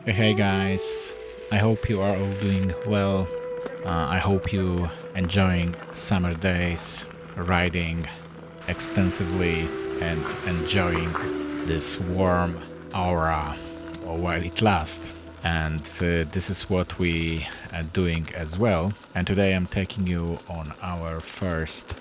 Hey guys, I hope you are all doing well. I hope you enjoying summer days, riding extensively and enjoying this warm aura while it lasts. And this is what we are doing as well. And today I'm taking you on our first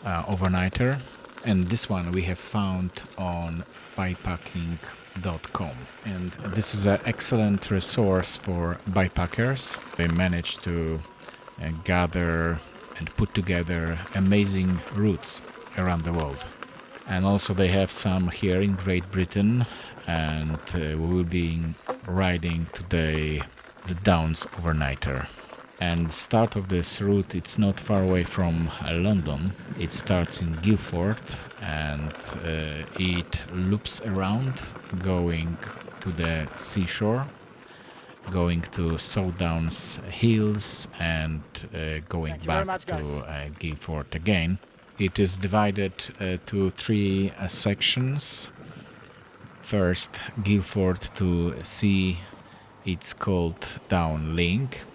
overnighter. And this one we have found on bikepacking.com. And this is an excellent resource for bikepackers. They managed to gather and put together amazing routes around the world. And also they have some here in Great Britain, and we will be riding today the Downs Overnighter. And the start of this route, it's not far away from London. It starts in Guildford and it loops around, going to the seashore, going to Downs Hills and going back to Guildford again. It is divided to three sections. First, Guildford to sea, it's called Down Link.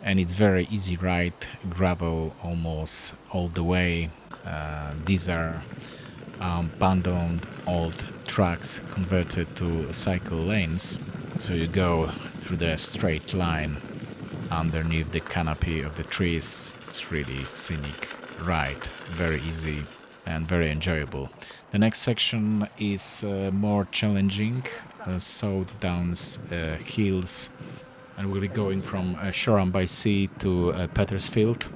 And it's very easy ride, gravel almost all the way. These are abandoned old tracks converted to cycle lanes, so you go through the straight line underneath the canopy of the trees. It's really scenic ride, very easy and very enjoyable. The next section is more challenging, South Downs Hills, and we'll be going from Shoreham by Sea to Petersfield.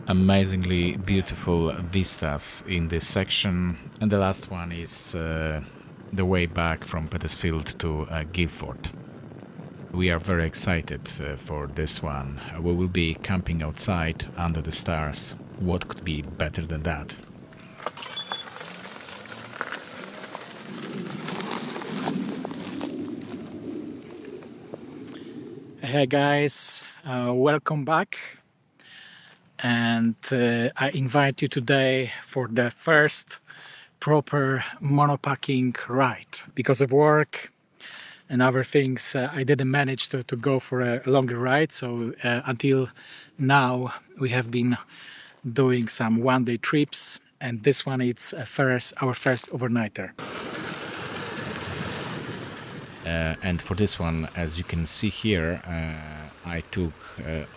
Amazingly beautiful vistas in this section. And the last one is the way back from Petersfield to Guildford. We are very excited for this one. We will be camping outside under the stars. What could be better than that? Hey guys, welcome back, and I invite you today for the first proper monopacking ride. Because of work and other things, I didn't manage to go for a longer ride, so until now we have been doing some one-day trips, and this one is our first overnighter. And for this one, as you can see here, I took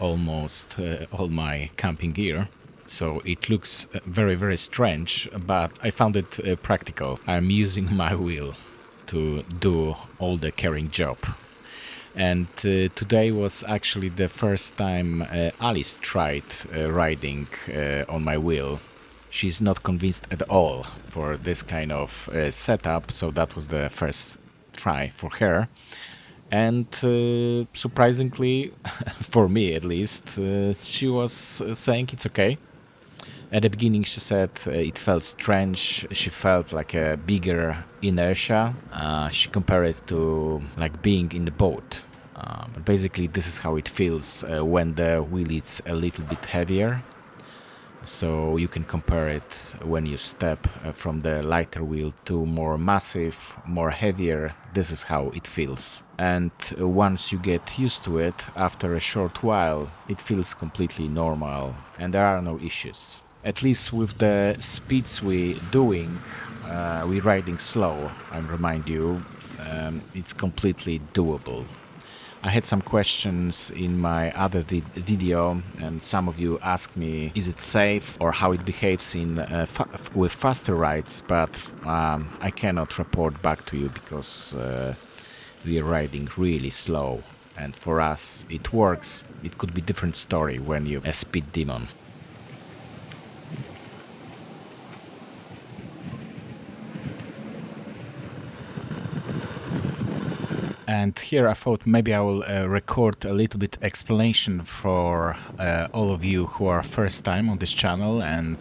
almost all my camping gear. So it looks very, very strange, but I found it practical. I'm using my wheel to do all the carrying job. And today was actually the first time Alice tried riding on my wheel. She's not convinced at all for this kind of setup, so that was the first try for her. And surprisingly, for me at least, she was saying it's okay. At the beginning she said it felt strange, she felt like a bigger inertia. She compared it to like being in the boat. But basically this is how it feels when the wheel is a little bit heavier. So you can compare it when you step from the lighter wheel to more massive, more heavier. This is how it feels. And once you get used to it, after a short while, it feels completely normal and there are no issues. At least with the speeds we're doing, we're riding slow, I remind you, it's completely doable. I had some questions in my other video, and some of you asked me, is it safe or how it behaves in with faster rides, but I cannot report back to you because we are riding really slow, and for us it works. It could be a different story when you're a speed demon. And here I thought maybe I will record a little bit explanation for all of you who are first time on this channel and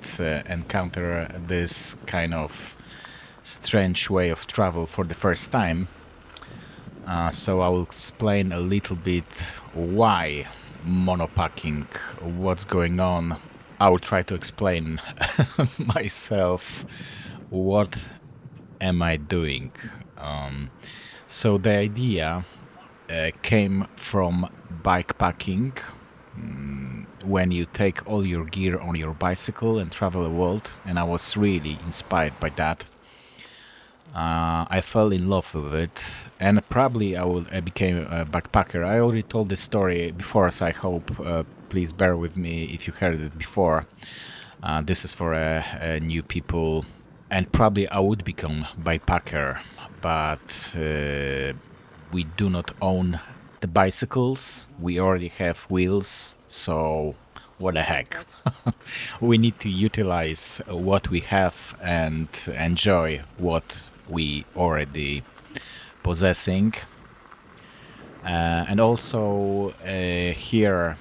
encounter this kind of strange way of travel for the first time. So I will explain a little bit why monopacking, what's going on. I will try to explain myself what am I doing. So the idea came from bikepacking, when you take all your gear on your bicycle and travel the world, and I was really inspired by that. I fell in love with it, and probably I became a backpacker. I already told this story before, so I hope please bear with me if you heard it before. This is for new people, and probably I would become backpacker, but we do not own the bicycles. We already have wheels, so what the heck. We need to utilize what we have and enjoy what we already possessing. And also here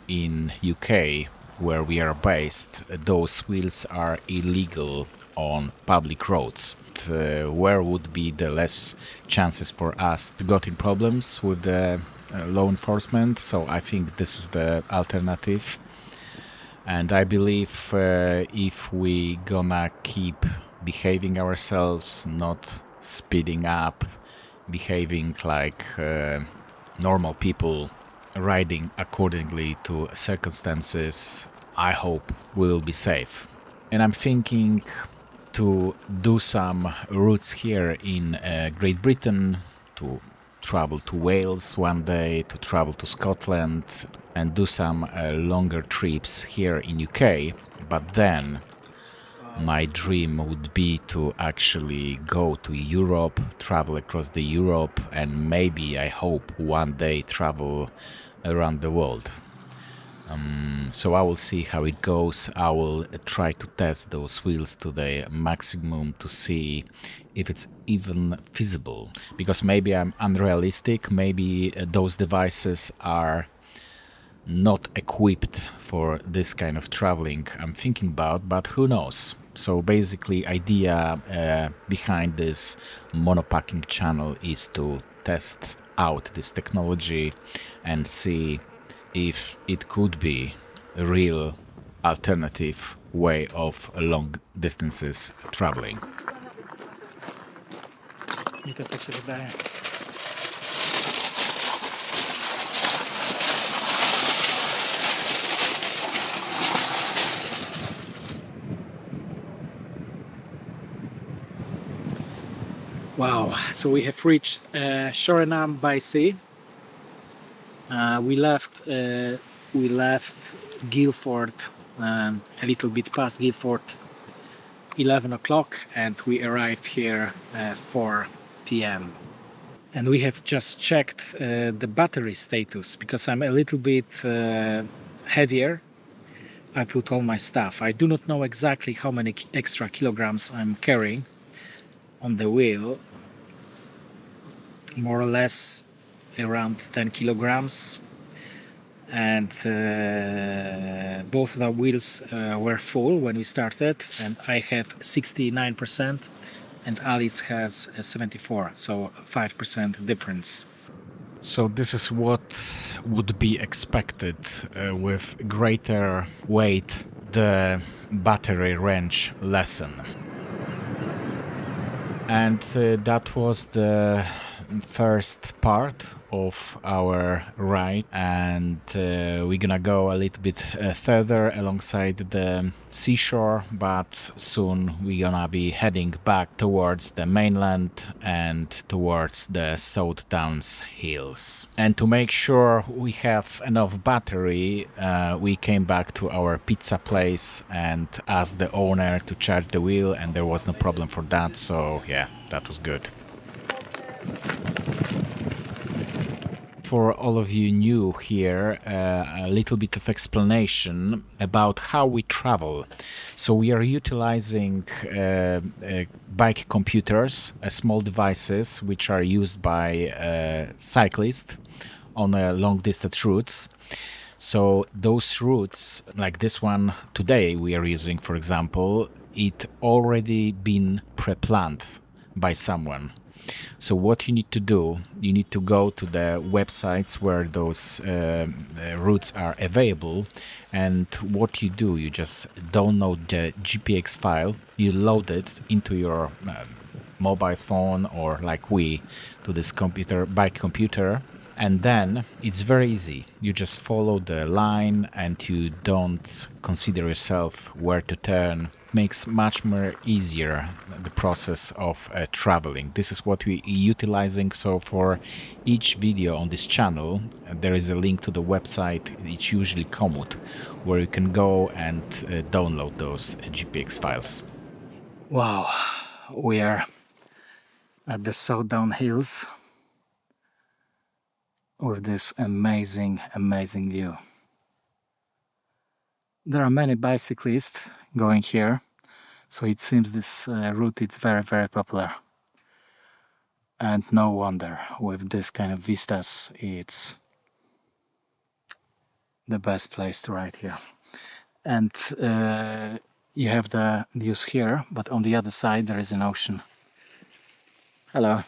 in UK, where we are based, those wheels are illegal on public roads. Where would be the less chances for us to get in problems with the law enforcement? So I think this is the alternative. And I believe if we gonna keep behaving ourselves, not speeding up, behaving like normal people, riding accordingly to circumstances, I hope we will be safe. And I'm thinking to do some routes here in Great Britain, to travel to Wales one day, to travel to Scotland, and do some longer trips here in UK. But then my dream would be to actually go to Europe, travel across the Europe, and maybe, I hope, one day travel around the world. So I will see how it goes. I will try to test those wheels to the maximum to see if it's even feasible. Because maybe I'm unrealistic, maybe those devices are not equipped for this kind of traveling I'm thinking about, but who knows. So basically, idea behind this monopacking channel is to test out this technology and see if it could be a real alternative way of long distances traveling. Mi też tak się wydaje. Wow, so we have reached Shorenham by sea. We left Guildford a little bit past Guildford 11 o'clock, and we arrived here 4 p.m. And we have just checked the battery status, because I'm a little bit heavier. I put all my stuff. I do not know exactly how many extra kilograms I'm carrying on the wheel. More or less around 10 kilograms. And both of the wheels were full when we started, and I have 69% and Alice has 74, so 5% difference. So this is what would be expected with greater weight, the battery range lessen. And that was the first part of our ride, and we're gonna go a little bit further alongside the seashore, but soon we're gonna be heading back towards the mainland and towards the South Downs hills. And to make sure we have enough battery, we came back to our pizza place and asked the owner to charge the wheel, and there was no problem for that, so yeah, that was good. For all of you new here, a little bit of explanation about how we travel. So we are utilizing bike computers, small devices which are used by cyclists on long distance routes. So those routes, like this one today we are using, for example, it already been pre-planned by someone. So what you need to do, you need to go to the websites where those routes are available, and what you do, you just download the GPX file, you load it into your mobile phone, or like we, to this computer, bike computer, And then it's very easy. You just follow the line and you don't consider yourself where to turn. Makes much more easier the process of traveling. This is what we're utilizing. So for each video on this channel, there is a link to the website. It's usually Komoot, where you can go and download those GPX files. Wow, we are at the Southdown Hills with this amazing view. There are many bicyclists going here, so it seems this route is very popular. And no wonder, with this kind of vistas, it's the best place to ride here. And you have the views here, but on the other side there is an ocean. Hello.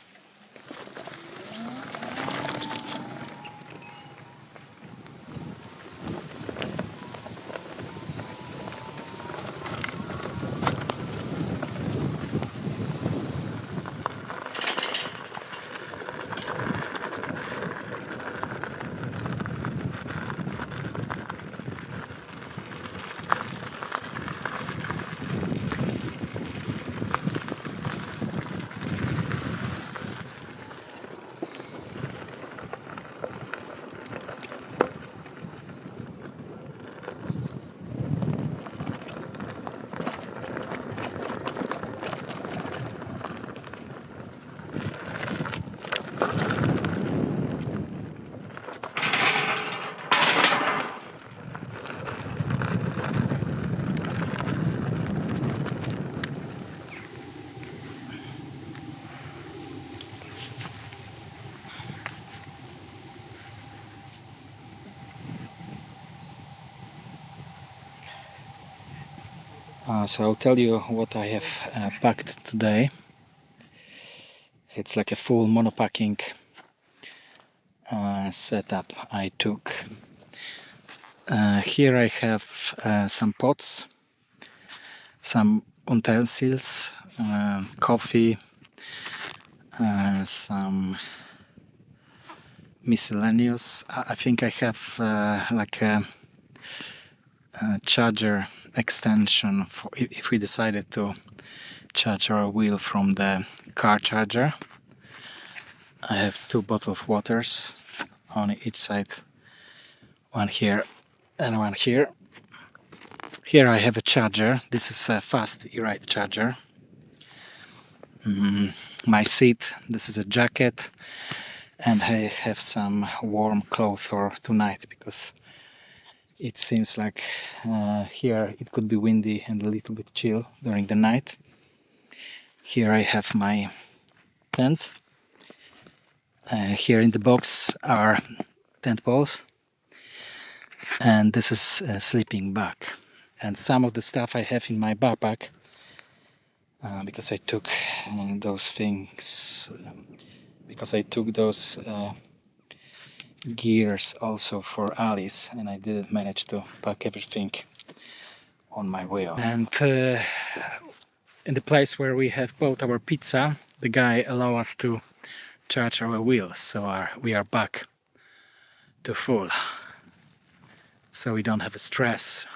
So I'll tell you what I have packed today. It's like a full monopacking setup I took. Here I have some pots, some utensils, coffee, some miscellaneous. I think I have like a charger extension for if we decided to charge our wheel from the car charger. I have 2 bottles of waters on each side, one here and one here. Here I have a charger. This is a fast e-ride charger. My seat, this is a jacket, and I have some warm clothes for tonight because it seems like here it could be windy and a little bit chill during the night. Here I have my tent. Here in the box are tent poles, and this is a sleeping bag. And some of the stuff I have in my backpack because I took those things, because I took those gears also for Alice, and I didn't manage to pack everything on my wheel. And in the place where we have bought our pizza, the guy allowed us to charge our wheels, so we are back to full, so we don't have a stress.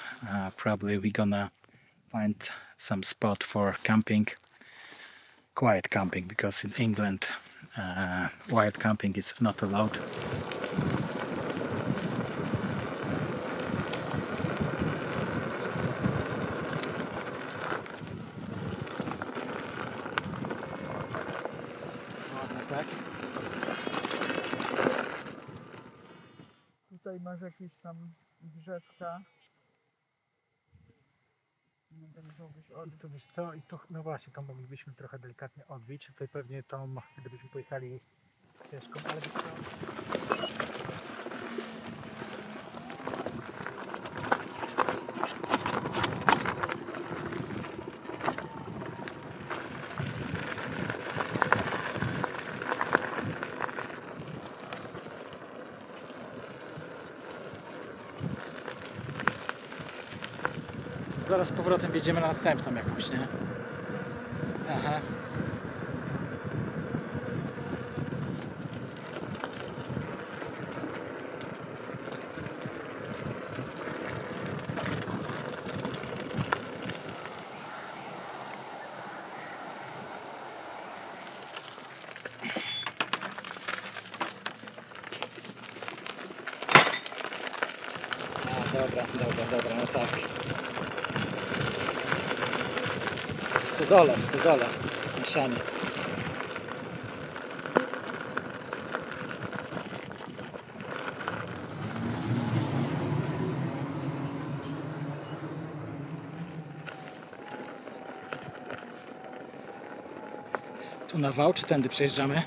Probably we're gonna find some spot for camping, quiet camping, because in England wild camping is not allowed. Tak? Tutaj masz jakieś tam drzewka. To wiesz co, i to, no właśnie, to moglibyśmy trochę delikatnie odbić. Tutaj pewnie tą, gdybyśmy pojechali ciężką, ale wiesz co? Zaraz z powrotem wjedziemy na następną jakąś, nie? Aha. dobra, no tak. W stodole, na sianie. Tu na wał, czy tędy przejeżdżamy?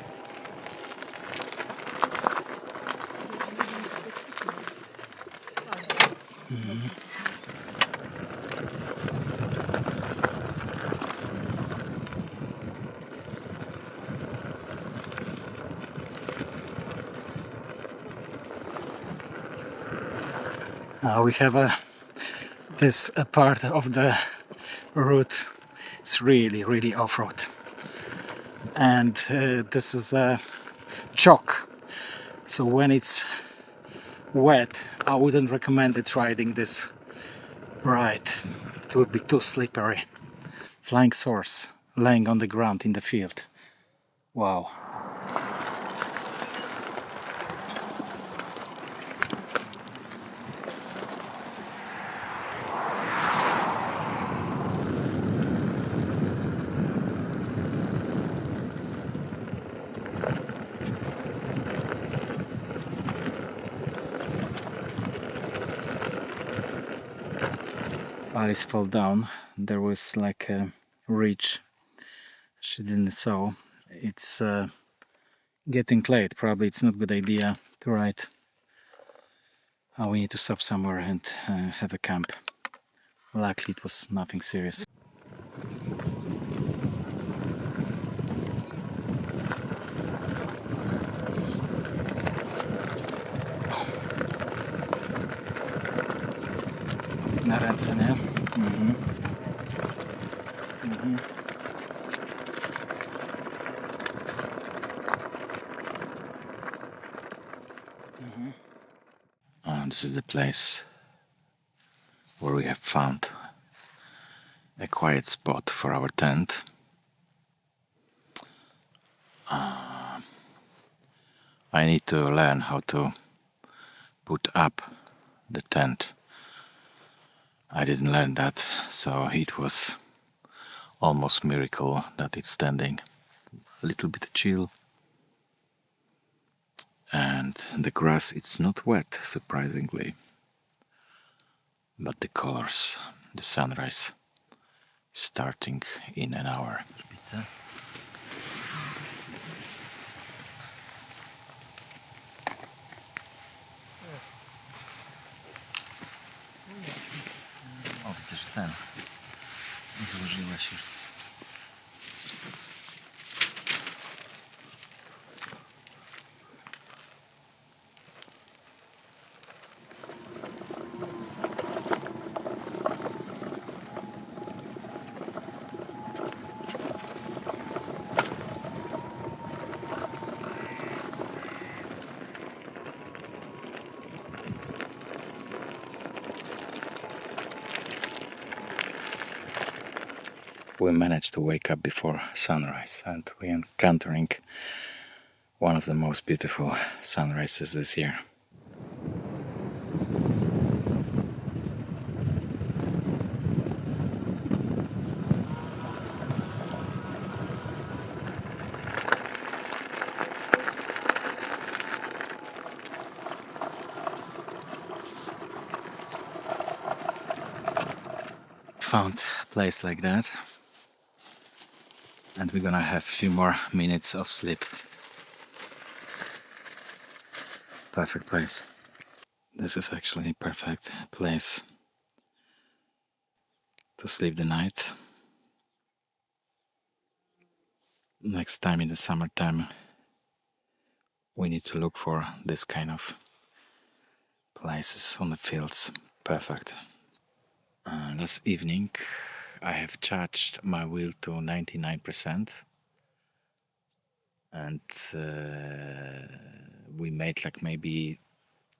We have this part of the route. It's really off-road, and this is a chalk. So when it's wet, I wouldn't recommend it riding this ride. It would be too slippery. Flying source laying on the ground in the field. Wow. Alice fell down. There was like a ridge she didn't saw. It's getting late. Probably it's not a good idea to ride. We need to stop somewhere and have a camp. Luckily it was nothing serious. Na ręce, nie? This is the place where we have found a quiet spot for our tent. I need to learn how to put up the tent. I didn't learn that, so it was almost miracle that it's standing. A little bit chill, and the grass it's not wet, surprisingly, but the colors, the sunrise starting in an hour. O, widzisz ten. Złożyłeś już. We managed to wake up before sunrise, and we are encountering one of the most beautiful sunrises this year. Found a place like that, and we're gonna have a few more minutes of sleep. Perfect place. This is actually a perfect place to sleep the night. Next time in the summertime we need to look for this kind of places on the fields. Perfect. Last evening I have charged my wheel to 99%, and we made like maybe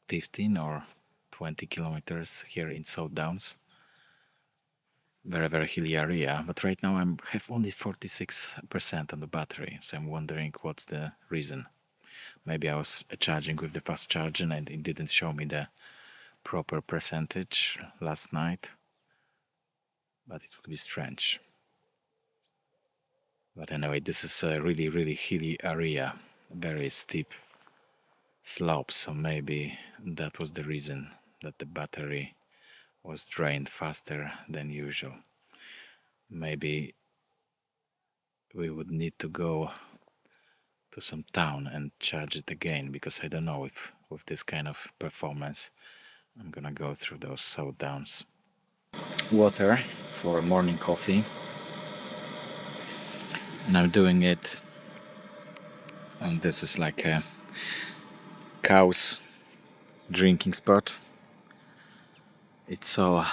15 or 20 kilometers here in South Downs. Very hilly area, but right now I have only 46% on the battery, so I'm wondering what's the reason. Maybe I was charging with the fast charger and it didn't show me the proper percentage last night, but it would be strange. But anyway, this is a really hilly area, very steep slope, so maybe that was the reason that the battery was drained faster than usual. Maybe we would need to go to some town and charge it again, because I don't know if with this kind of performance I'm gonna go through those salt downs. Water for morning coffee, and I'm doing it, and this is like a cow's drinking spot. It's so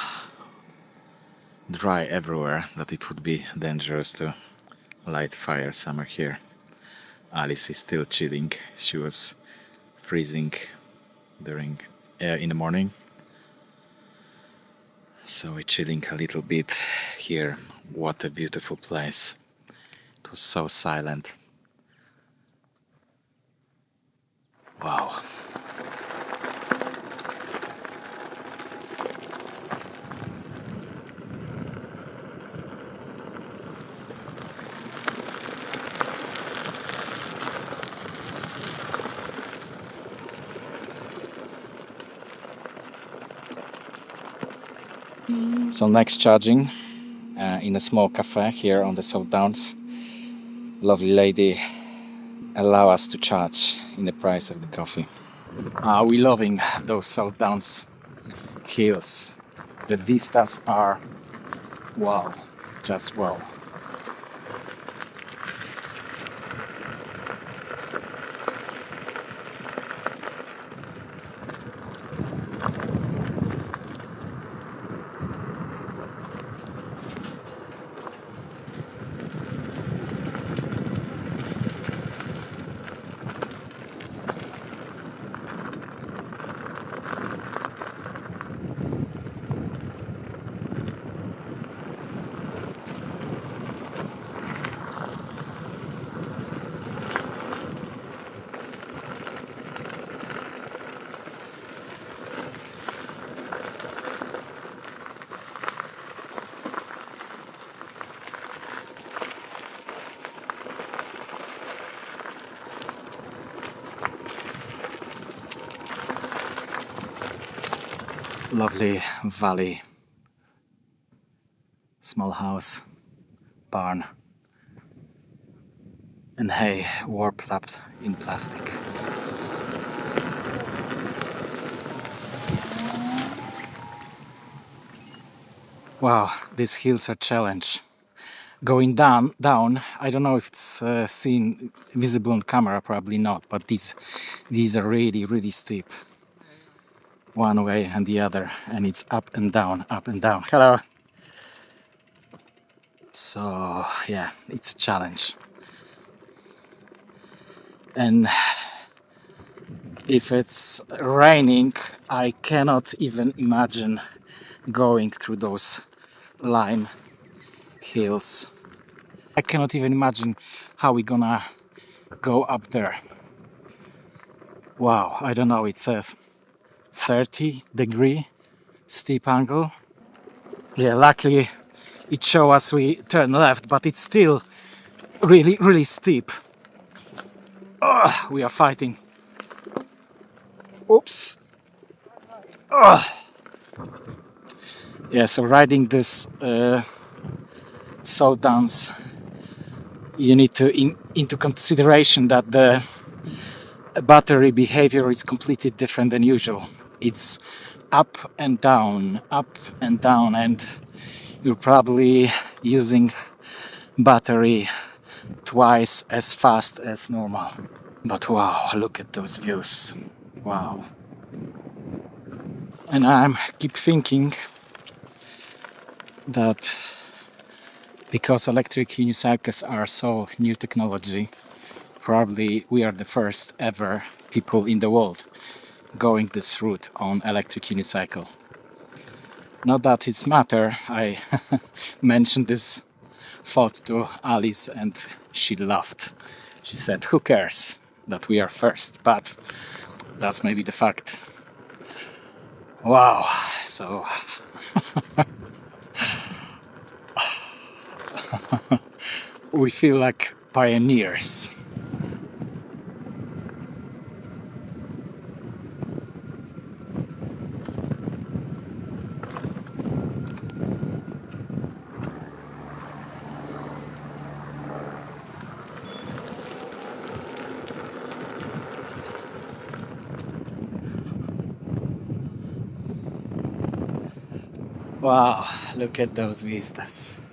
dry everywhere that it would be dangerous to light fire somewhere here. Alice is still chilling. She was freezing during in the morning, so we're chilling a little bit here. What a beautiful place. It was so silent. Wow. So next charging in a small cafe here on the South Downs. Lovely lady allow us to charge in the price of the coffee. We're loving those South Downs hills. The vistas are wow, just wow. Lovely valley, small house, barn, and hay warped up in plastic. Wow, these hills are a challenge. Going down, I don't know if it's seen visible on camera, probably not, but these are really steep. One way and the other, and it's up and down, up and down. Hello. So yeah, it's a challenge. And if it's raining, I cannot even imagine going through those lime hills. I cannot even imagine how we're gonna go up there. Wow, I don't know, it's a 30-degree steep angle. Yeah, luckily it shows us we turn left, but it's still really steep. We are fighting. Oops. Yeah, so riding this South Downs, you need to into consideration that the battery behavior is completely different than usual. It's up and down, and you're probably using battery twice as fast as normal. But wow, look at those views. Wow. And I keep thinking that because electric unicycles are so new technology, probably we are the first ever people in the world going this route on electric unicycle. Not that it's matter, I mentioned this thought to Alice and she laughed. She said, who cares that we are first, but that's maybe the fact. Wow, so we feel like pioneers. Wow, look at those vistas.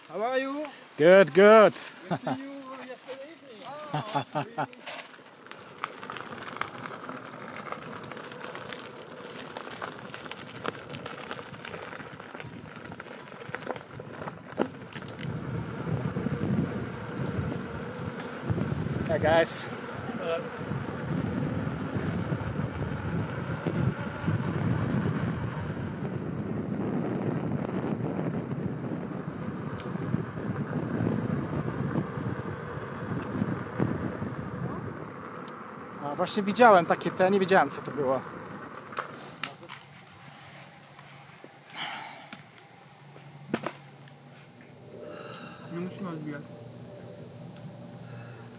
How are you? Good, good. See you yesterday evening. Hey guys. A właśnie widziałem takie te, nie wiedziałem co to było. Nie musimy odbijać.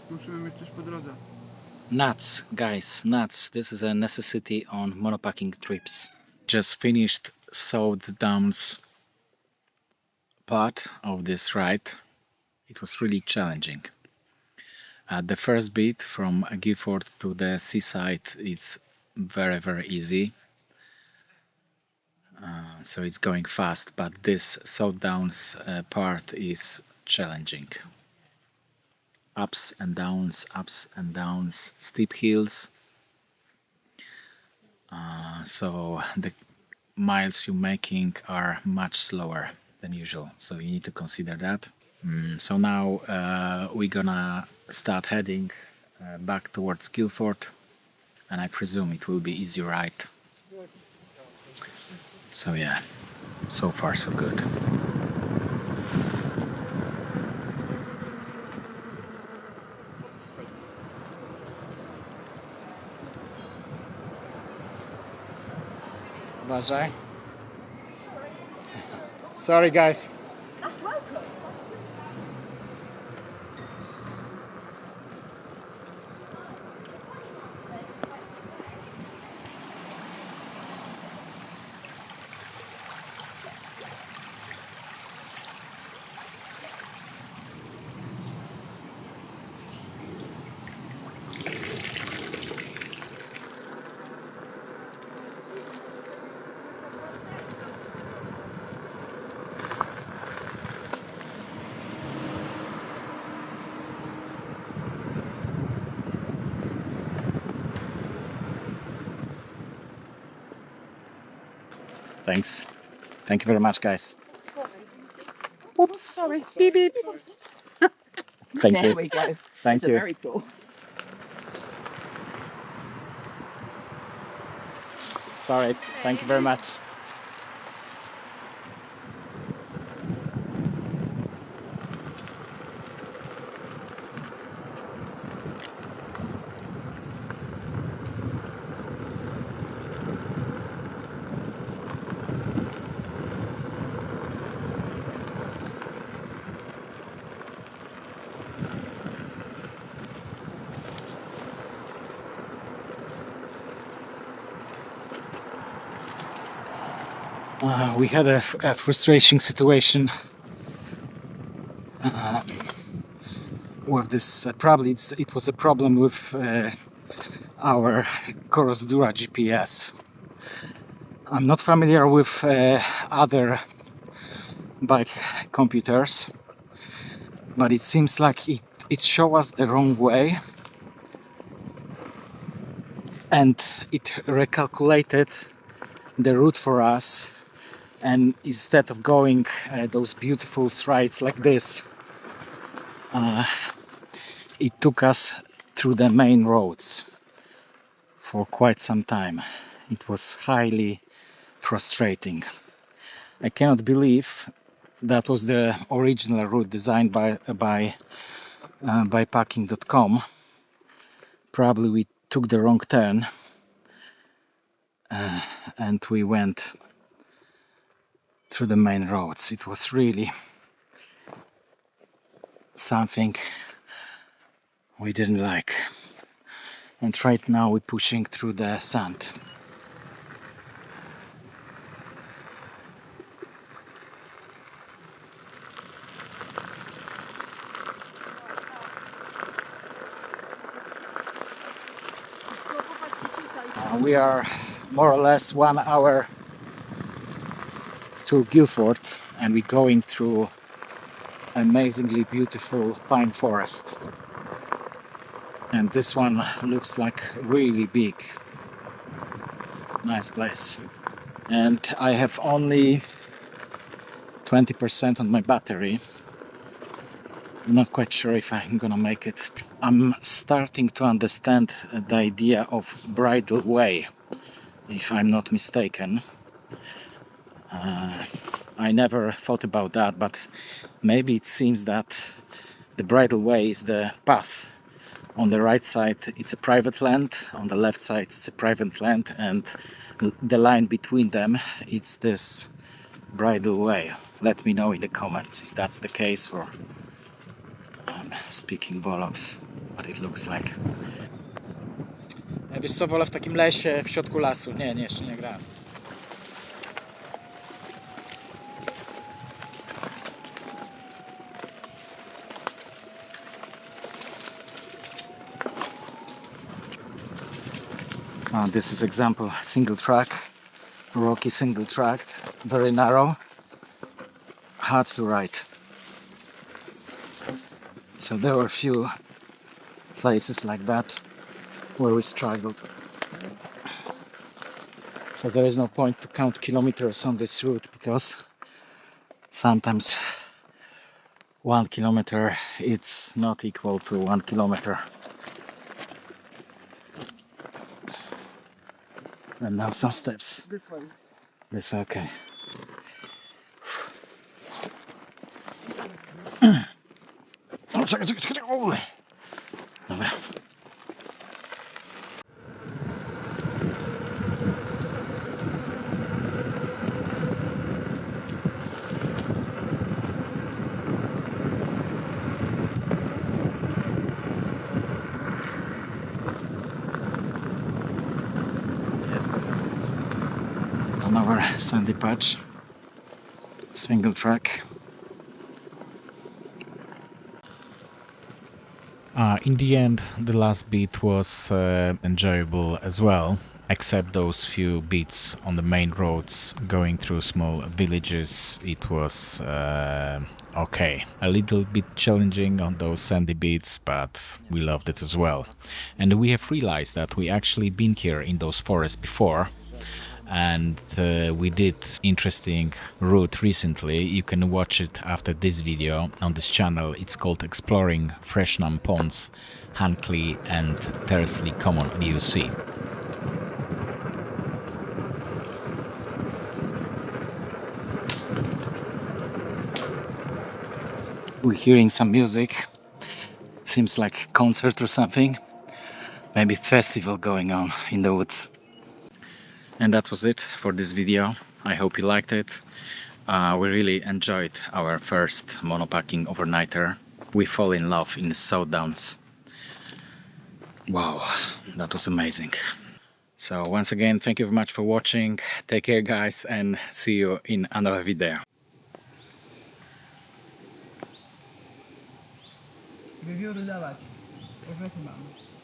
Musimy mieć coś po drodze. Nuts, guys, nuts. This is a necessity on monopacking trips. Just finished South Downs part of this ride. It was really challenging. The first bit from Guildford to the seaside, it's very, very easy. So it's going fast, but this South Downs part is challenging. Ups and downs, steep hills. So the miles you're making are much slower than usual. So you need to consider that. So now we're gonna start heading back towards Guildford, and I presume it will be easy ride. So yeah, so far so good. Uważaj. Sorry guys. That's welcome. Thanks. Thank you very much guys. Oops. Sorry. Beep beep. Thank There you. we go. Thank That's you. very cool. Sorry. Thank you very much. We had a frustrating situation with this. Probably it was a problem with our Coros Dura GPS. I'm not familiar with other bike computers, but it seems like it shows us the wrong way, and it recalculated the route for us, and instead of going those beautiful strides like this, it took us through the main roads for quite some time. It was highly frustrating. I cannot believe that was the original route designed by packing.com. Probably we took the wrong turn and we went through the main roads. It was really something we didn't like. And right now we're pushing through the sand. We are more or less 1 hour to Guildford, and we're going through amazingly beautiful pine forest. And this one looks like really big. Nice place. And I have only 20% on my battery. I'm not quite sure if I'm gonna make it. I'm starting to understand the idea of bridle way, if I'm not mistaken. I never thought about that, but maybe it seems that the bridle way is the path. On the right side it's a private land, on the left side it's a private land, and the line between them, it's this bridle way. Let me know in the comments if that's the case, or I'm speaking bollocks, what it looks like. Wiesz co, wolę w takim lesie, w środku lasu. Nie, jeszcze nie grałem. This is example single track, rocky single track, very narrow, hard to ride. So there were a few places like that where we struggled. So there is no point to count kilometers on this route, because sometimes 1 kilometer it's not equal to 1 kilometer. And now some steps. This one. This way, okay. O, czekaj. O! Dobra. Another sandy patch, single track. In the end, the last bit was enjoyable as well, except those few bits on the main roads going through small villages. It was okay. A little bit challenging on those sandy bits, but we loved it as well. And we have realized that we actually been here in those forests before, and we did interesting route recently. You can watch it after this video on this channel. It's called Exploring Freshnam Ponds, Hankley and Tersley Common UC. We're hearing some music. It seems like a concert or something. Maybe festival going on in the woods. And that was it for this video. I hope you liked it. We really enjoyed our first monopacking overnighter. We fall in love in the South Downs. Wow, that was amazing. So once again, thank you very much for watching. Take care, guys, and see you in another video. Review dawać. Efekty mamy.